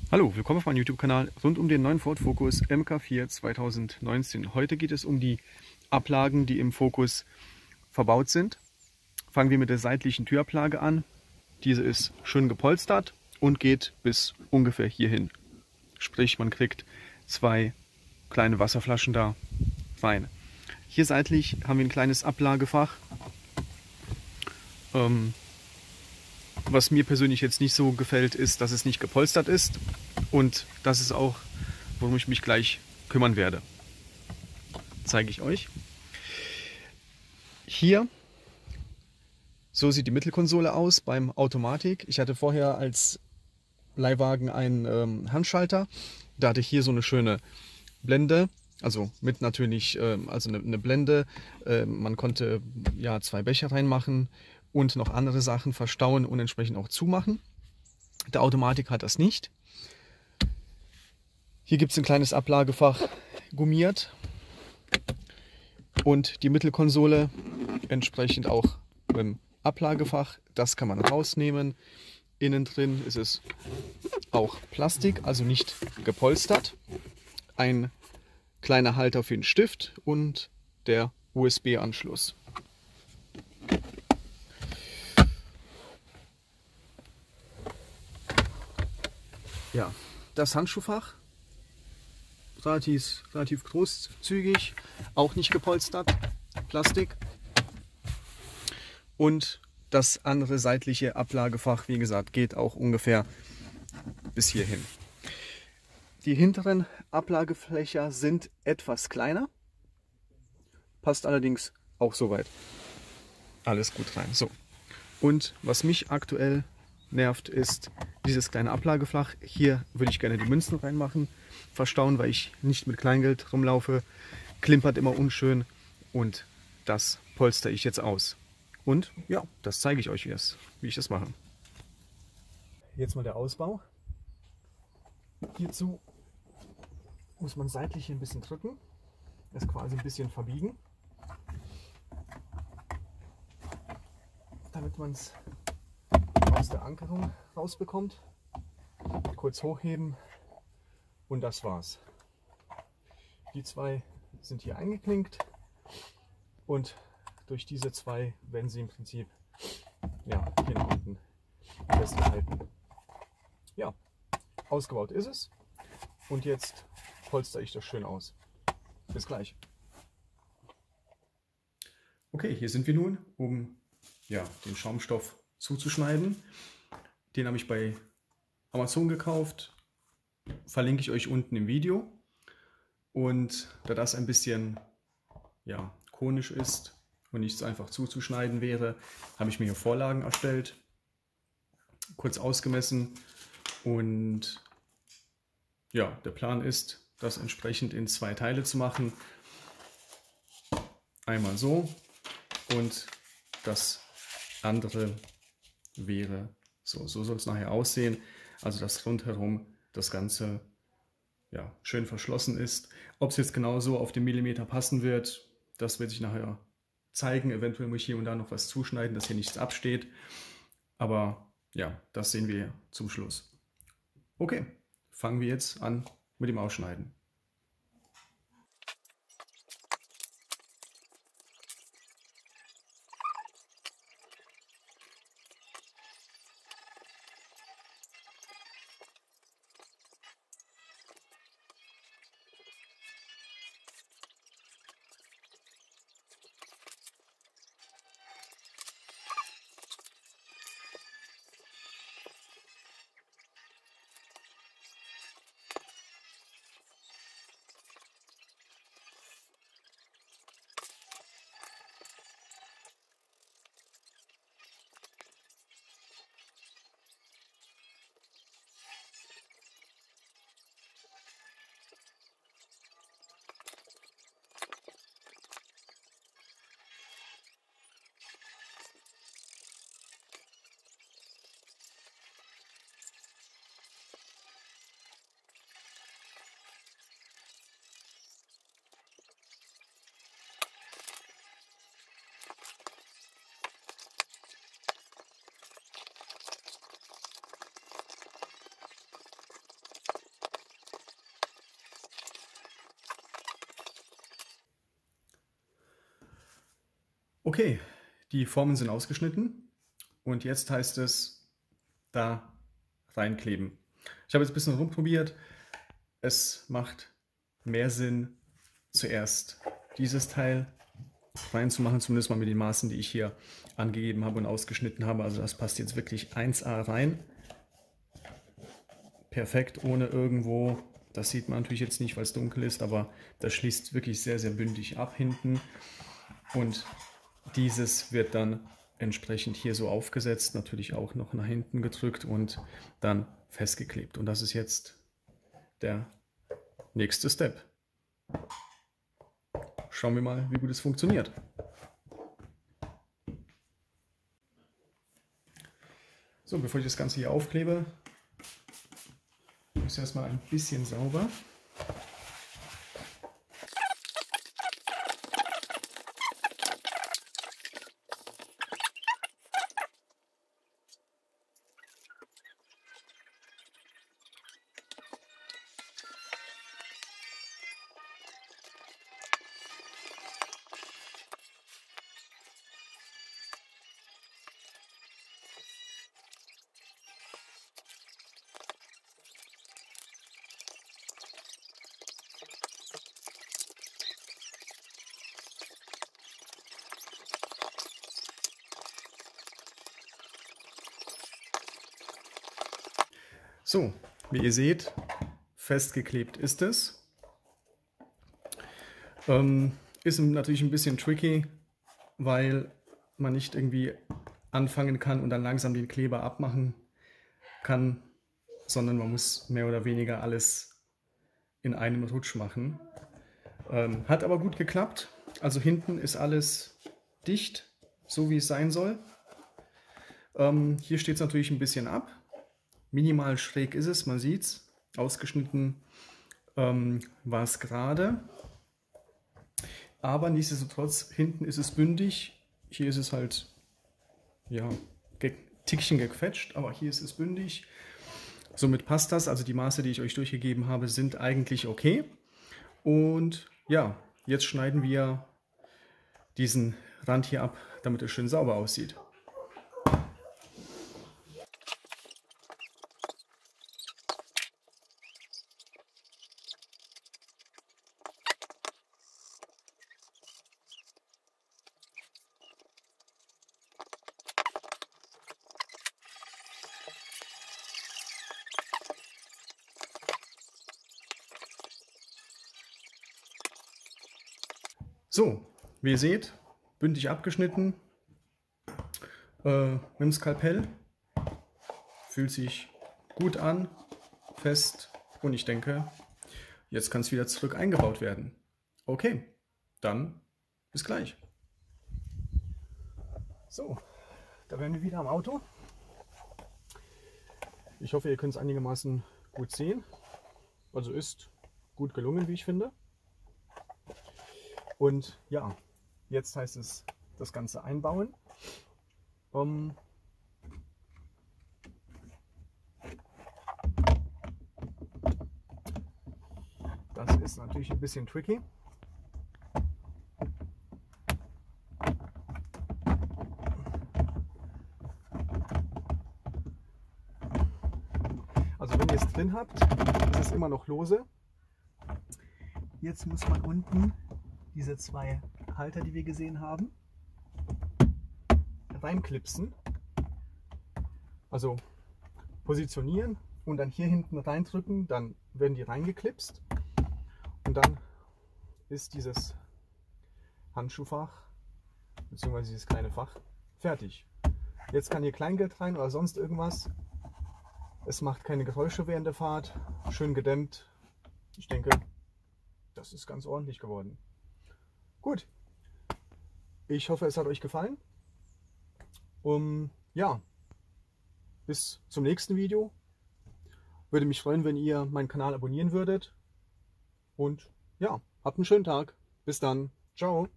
Hallo, willkommen auf meinem YouTube-Kanal rund um den neuen Ford Focus MK4 2019. Heute geht es um die Ablagen, die im Focus verbaut sind. Fangen wir mit der seitlichen Türablage an. Diese ist schön gepolstert und geht bis ungefähr hierhin. Sprich, man kriegt zwei kleine Wasserflaschen da rein. Hier seitlich haben wir ein kleines Ablagefach. Was mir persönlich jetzt nicht so gefällt, ist, dass es nicht gepolstert ist. Und das ist auch, worum ich mich gleich kümmern werde. Zeige ich euch. Hier, so sieht die Mittelkonsole aus beim Automatik. Ich hatte vorher als Leihwagen einen Handschalter. Da hatte ich hier so eine schöne Blende. Also mit natürlich, also eine Blende. Man konnte ja zwei Becher reinmachen und noch andere Sachen verstauen und entsprechend auch zumachen. Der Automatik hat das nicht. Hier gibt es ein kleines Ablagefach gummiert und die Mittelkonsole entsprechend auch im Ablagefach. Das kann man rausnehmen. Innen drin ist es auch Plastik, also nicht gepolstert. Ein kleiner Halter für den Stift und der USB-Anschluss. Ja, das Handschuhfach. Relativ großzügig, auch nicht gepolstert, Plastik. Und das andere seitliche Ablagefach, wie gesagt, geht auch ungefähr bis hierhin. Die hinteren Ablagefächer sind etwas kleiner, passt allerdings auch soweit alles gut rein. So. Und was mich aktuell nervt, ist dieses kleine Ablagefach. Hier würde ich gerne die Münzen reinmachen, verstauen, weil ich nicht mit Kleingeld rumlaufe. Klimpert immer unschön und das polster ich jetzt aus. Und ja, das zeige ich euch, wie ich das mache. Jetzt mal der Ausbau. Hierzu muss man seitlich ein bisschen drücken, das quasi ein bisschen verbiegen, damit man es aus der Ankerung rausbekommt. Kurz hochheben und das war's. Die zwei sind hier eingeklinkt und durch diese zwei werden sie im Prinzip ja, hier nach unten festgehalten. Ja, ausgebaut ist es und jetzt polster ich das schön aus. Bis gleich. Okay, hier sind wir nun, um ja, den Schaumstoff zuzuschneiden. Den habe ich bei Amazon gekauft, verlinke ich euch unten im Video. Und da das ein bisschen ja, konisch ist und nicht so einfach zuzuschneiden wäre, habe ich mir hier Vorlagen erstellt, kurz ausgemessen und ja, der Plan ist, das entsprechend in zwei Teile zu machen. Einmal so und das andere wäre so. So soll es nachher aussehen. Also dass rundherum das Ganze ja, schön verschlossen ist. Ob es jetzt genau so auf den Millimeter passen wird, das wird sich nachher zeigen. Eventuell muss ich hier und da noch was zuschneiden, dass hier nichts absteht. Aber ja, das sehen wir zum Schluss. Okay, fangen wir jetzt an mit dem Ausschneiden. Okay, die Formen sind ausgeschnitten und jetzt heißt es da reinkleben. Ich habe jetzt ein bisschen rumprobiert. Es macht mehr Sinn, zuerst dieses Teil reinzumachen, zumindest mal mit den Maßen, die ich hier angegeben habe und ausgeschnitten habe. Also das passt jetzt wirklich 1A rein. Perfekt, ohne irgendwo, das sieht man natürlich jetzt nicht, weil es dunkel ist, aber das schließt wirklich sehr, sehr bündig ab hinten. Und dieses wird dann entsprechend hier so aufgesetzt, natürlich auch noch nach hinten gedrückt und dann festgeklebt. Und das ist jetzt der nächste Step. Schauen wir mal, wie gut es funktioniert. So, bevor ich das Ganze hier aufklebe, muss ich erstmal ein bisschen sauber. So, wie ihr seht, festgeklebt ist es. Ist natürlich ein bisschen tricky, weil man nicht irgendwie anfangen kann und dann langsam den Kleber abmachen kann, sondern man muss mehr oder weniger alles in einem Rutsch machen. Hat aber gut geklappt. Also hinten ist alles dicht, so wie es sein soll. Hier steht es natürlich ein bisschen ab. Minimal schräg ist es, man sieht es. Ausgeschnitten war es gerade. Aber nichtsdestotrotz, hinten ist es bündig. Hier ist es halt, ja, Tickchen gequetscht, aber hier ist es bündig. Somit passt das. Also die Maße, die ich euch durchgegeben habe, sind eigentlich okay. Und ja, jetzt schneiden wir diesen Rand hier ab, damit es schön sauber aussieht. So, wie ihr seht, bündig abgeschnitten mit dem Skalpell. Fühlt sich gut an, fest und ich denke, jetzt kann es wieder zurück eingebaut werden. Okay, dann bis gleich. So, da wären wir wieder am Auto. Ich hoffe, ihr könnt es einigermaßen gut sehen. Also ist gut gelungen, wie ich finde. Und ja, jetzt heißt es das Ganze einbauen. Das ist natürlich ein bisschen tricky. Also wenn ihr es drin habt, ist es immer noch lose. Jetzt muss man unten diese zwei Halter, die wir gesehen haben, reinklipsen. Also positionieren und dann hier hinten reindrücken, dann werden die reingeklipst und dann ist dieses Handschuhfach bzw. dieses kleine Fach fertig. Jetzt kann hier Kleingeld rein oder sonst irgendwas. Es macht keine Geräusche während der Fahrt, schön gedämmt. Ich denke, das ist ganz ordentlich geworden. Gut, ich hoffe, es hat euch gefallen. Ja, bis zum nächsten Video. Würde mich freuen, wenn ihr meinen Kanal abonnieren würdet. Und ja, habt einen schönen Tag. Bis dann. Ciao.